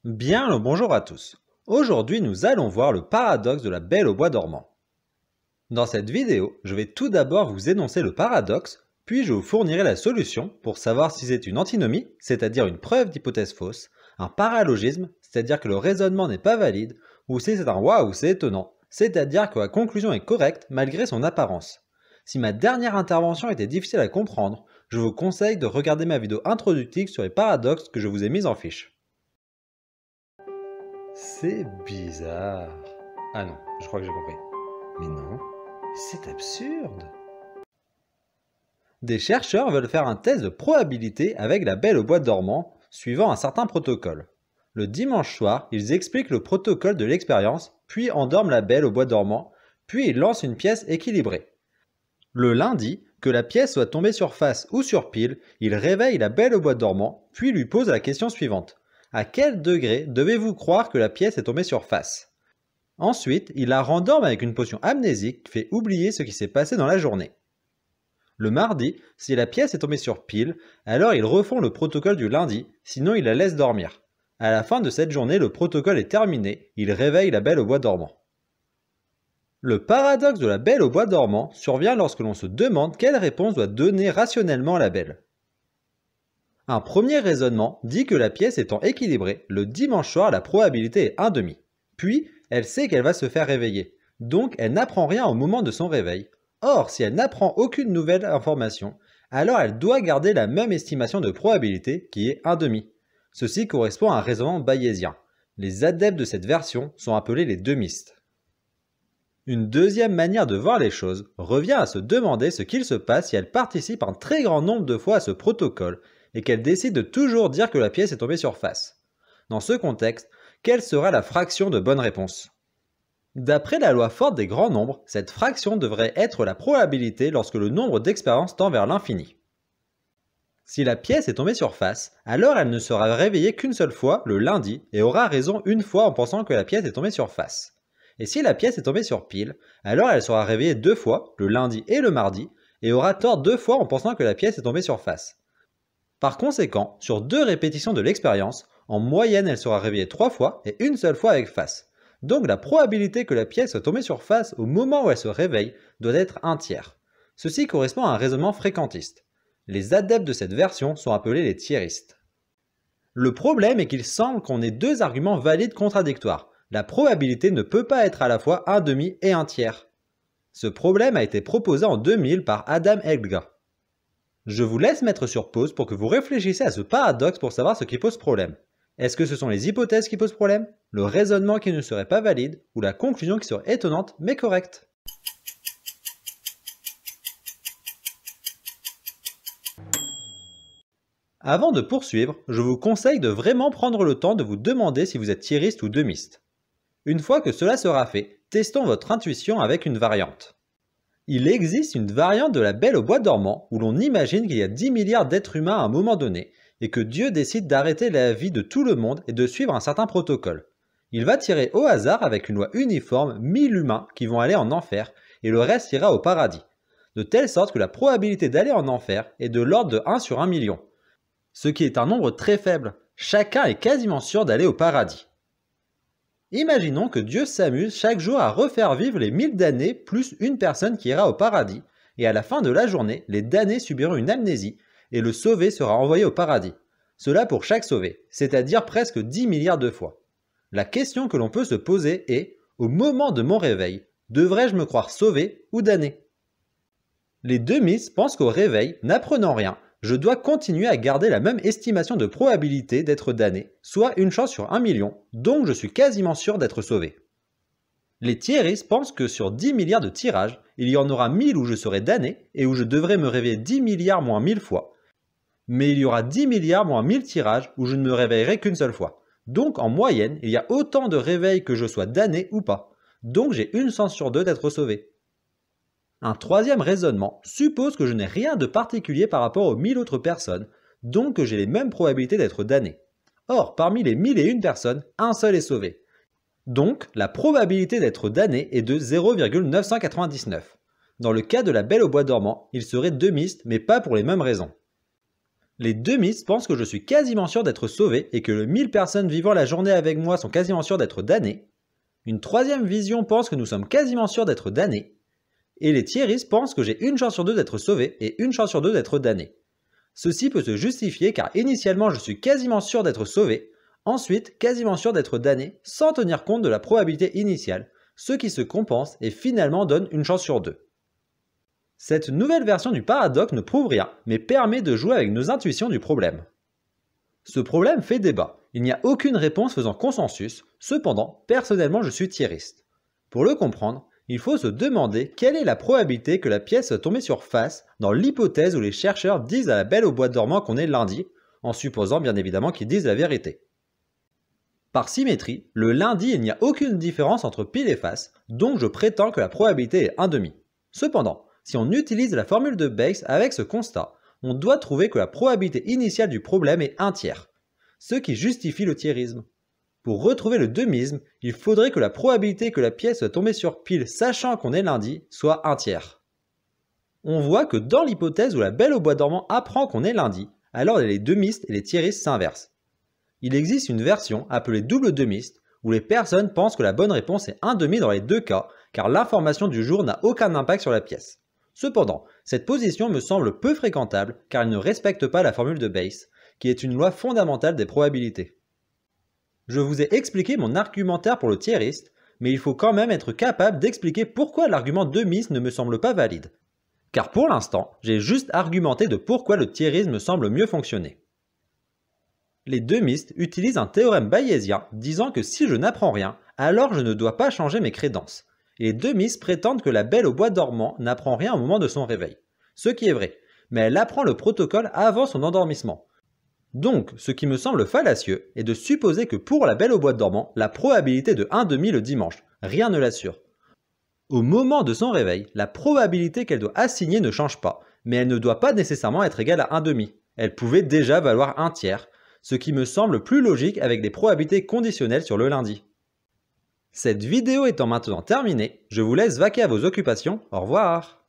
Bien le bonjour à tous. Aujourd'hui, nous allons voir le paradoxe de la Belle au bois dormant. Dans cette vidéo, je vais tout d'abord vous énoncer le paradoxe, puis je vous fournirai la solution pour savoir si c'est une antinomie, c'est-à-dire une preuve d'hypothèse fausse, un paralogisme, c'est-à-dire que le raisonnement n'est pas valide, ou si c'est un waouh, c'est étonnant, c'est-à-dire que la conclusion est correcte malgré son apparence. Si ma dernière intervention était difficile à comprendre, je vous conseille de regarder ma vidéo introductive sur les paradoxes que je vous ai mise en fiche. C'est bizarre. Ah non, je crois que j'ai compris. Mais non, c'est absurde. Des chercheurs veulent faire un test de probabilité avec la Belle au bois dormant, suivant un certain protocole. Le dimanche soir, ils expliquent le protocole de l'expérience, puis endorment la Belle au bois dormant, puis ils lancent une pièce équilibrée. Le lundi, que la pièce soit tombée sur face ou sur pile, ils réveillent la Belle au bois dormant, puis lui posent la question suivante. À quel degré devez-vous croire que la pièce est tombée sur face? Ensuite, ils la rendorment avec une potion amnésique qui fait oublier ce qui s'est passé dans la journée. Le mardi, si la pièce est tombée sur pile, alors ils refont le protocole du lundi, sinon ils la laissent dormir. À la fin de cette journée, le protocole est terminé, ils réveillent la Belle au bois dormant. Le paradoxe de la Belle au bois dormant survient lorsque l'on se demande quelle réponse doit donner rationnellement la Belle. Un premier raisonnement dit que la pièce étant équilibrée, le dimanche soir la probabilité est 1/2. Puis, elle sait qu'elle va se faire réveiller, donc elle n'apprend rien au moment de son réveil. Or, si elle n'apprend aucune nouvelle information, alors elle doit garder la même estimation de probabilité qui est 1/2. Ceci correspond à un raisonnement bayésien. Les adeptes de cette version sont appelés les demistes. Une deuxième manière de voir les choses revient à se demander ce qu'il se passe si elle participe un très grand nombre de fois à ce protocole et qu'elle décide de toujours dire que la pièce est tombée sur face. Dans ce contexte, quelle sera la fraction de bonne réponse? D'après la loi forte des grands nombres, cette fraction devrait être la probabilité lorsque le nombre d'expériences tend vers l'infini. Si la pièce est tombée sur face, alors elle ne sera réveillée qu'une seule fois, le lundi, et aura raison une fois en pensant que la pièce est tombée sur face. Et si la pièce est tombée sur pile, alors elle sera réveillée 2 fois, le lundi et le mardi, et aura tort 2 fois en pensant que la pièce est tombée sur face. Par conséquent, sur 2 répétitions de l'expérience, en moyenne elle sera réveillée 3 fois et une seule fois avec face. Donc la probabilité que la pièce soit tombée sur face au moment où elle se réveille doit être 1/3. Ceci correspond à un raisonnement fréquentiste. Les adeptes de cette version sont appelés les tiéristes. Le problème est qu'il semble qu'on ait 2 arguments valides contradictoires. La probabilité ne peut pas être à la fois 1/2 et 1/3. Ce problème a été proposé en 2000 par Adam Helga. Je vous laisse mettre sur pause pour que vous réfléchissiez à ce paradoxe pour savoir ce qui pose problème. Est-ce que ce sont les hypothèses qui posent problème, le raisonnement qui ne serait pas valide, ou la conclusion qui serait étonnante mais correcte? Avant de poursuivre, je vous conseille de vraiment prendre le temps de vous demander si vous êtes tiériste ou demiste. Une fois que cela sera fait, testons votre intuition avec une variante. Il existe une variante de la Belle au bois dormant où l'on imagine qu'il y a 10 milliards d'êtres humains à un moment donné et que Dieu décide d'arrêter la vie de tout le monde et de suivre un certain protocole. Il va tirer au hasard avec une loi uniforme 1000 humains qui vont aller en enfer et le reste ira au paradis, de telle sorte que la probabilité d'aller en enfer est de l'ordre de 1 sur 1 million, ce qui est un nombre très faible. Chacun est quasiment sûr d'aller au paradis. Imaginons que Dieu s'amuse chaque jour à refaire vivre les 1000 damnés plus une personne qui ira au paradis, et à la fin de la journée, les damnés subiront une amnésie, et le sauvé sera envoyé au paradis. Cela pour chaque sauvé, c'est-à-dire presque 10 milliards de fois. La question que l'on peut se poser est, au moment de mon réveil, devrais-je me croire sauvé ou damné? Les demistes pensent qu'au réveil, n'apprenant rien, je dois continuer à garder la même estimation de probabilité d'être damné, soit une chance sur 1 million, donc je suis quasiment sûr d'être sauvé. Les tiéristes pensent que sur 10 milliards de tirages, il y en aura 1000 où je serai damné et où je devrais me réveiller 10 milliards moins 1000 fois. Mais il y aura 10 milliards moins 1000 tirages où je ne me réveillerai qu'une seule fois. Donc en moyenne, il y a autant de réveils que je sois damné ou pas. Donc j'ai une chance sur 2 d'être sauvé. Un troisième raisonnement suppose que je n'ai rien de particulier par rapport aux 1000 autres personnes, donc que j'ai les mêmes probabilités d'être damné. Or, parmi les 1001 personnes, un seul est sauvé. Donc, la probabilité d'être damné est de 0,999. Dans le cas de la Belle au bois dormant, il serait demiste, mais pas pour les mêmes raisons. Les demistes pensent que je suis quasiment sûr d'être sauvé et que les 1000 personnes vivant la journée avec moi sont quasiment sûres d'être damnées. Une troisième vision pense que nous sommes quasiment sûrs d'être damnés. Et les tiéristes pensent que j'ai une chance sur deux d'être sauvé et une chance sur deux d'être damné. Ceci peut se justifier car initialement je suis quasiment sûr d'être sauvé, ensuite quasiment sûr d'être damné sans tenir compte de la probabilité initiale, ce qui se compense et finalement donne une chance sur deux. Cette nouvelle version du paradoxe ne prouve rien, mais permet de jouer avec nos intuitions du problème. Ce problème fait débat, il n'y a aucune réponse faisant consensus, cependant, personnellement je suis tiériste. Pour le comprendre, il faut se demander quelle est la probabilité que la pièce soit tombée sur face dans l'hypothèse où les chercheurs disent à la Belle au bois dormant qu'on est lundi, en supposant bien évidemment qu'ils disent la vérité. Par symétrie, le lundi il n'y a aucune différence entre pile et face, donc je prétends que la probabilité est 1/2. Cependant, si on utilise la formule de Bayes avec ce constat, on doit trouver que la probabilité initiale du problème est 1/3, ce qui justifie le tiérisme. Pour retrouver le demisme, il faudrait que la probabilité que la pièce soit tombée sur pile sachant qu'on est lundi soit 1/3. On voit que dans l'hypothèse où la Belle au bois dormant apprend qu'on est lundi, alors les demistes et les tiéristes s'inversent. Il existe une version appelée double demiste où les personnes pensent que la bonne réponse est 1/2 dans les deux cas car l'information du jour n'a aucun impact sur la pièce. Cependant, cette position me semble peu fréquentable car elle ne respecte pas la formule de Bayes, qui est une loi fondamentale des probabilités. Je vous ai expliqué mon argumentaire pour le tiériste, mais il faut quand même être capable d'expliquer pourquoi l'argument demiste ne me semble pas valide. Car pour l'instant, j'ai juste argumenté de pourquoi le tiérisme me semble mieux fonctionner. Les demistes utilisent un théorème bayésien disant que si je n'apprends rien, alors je ne dois pas changer mes crédences. Et les demistes prétendent que la Belle au bois dormant n'apprend rien au moment de son réveil. Ce qui est vrai, mais elle apprend le protocole avant son endormissement. Donc, ce qui me semble fallacieux est de supposer que pour la Belle au bois dormant, la probabilité de 1/2 le dimanche, rien ne l'assure. Au moment de son réveil, la probabilité qu'elle doit assigner ne change pas, mais elle ne doit pas nécessairement être égale à 1/2. Elle pouvait déjà valoir 1/3, ce qui me semble plus logique avec des probabilités conditionnelles sur le lundi. Cette vidéo étant maintenant terminée, je vous laisse vaquer à vos occupations, au revoir.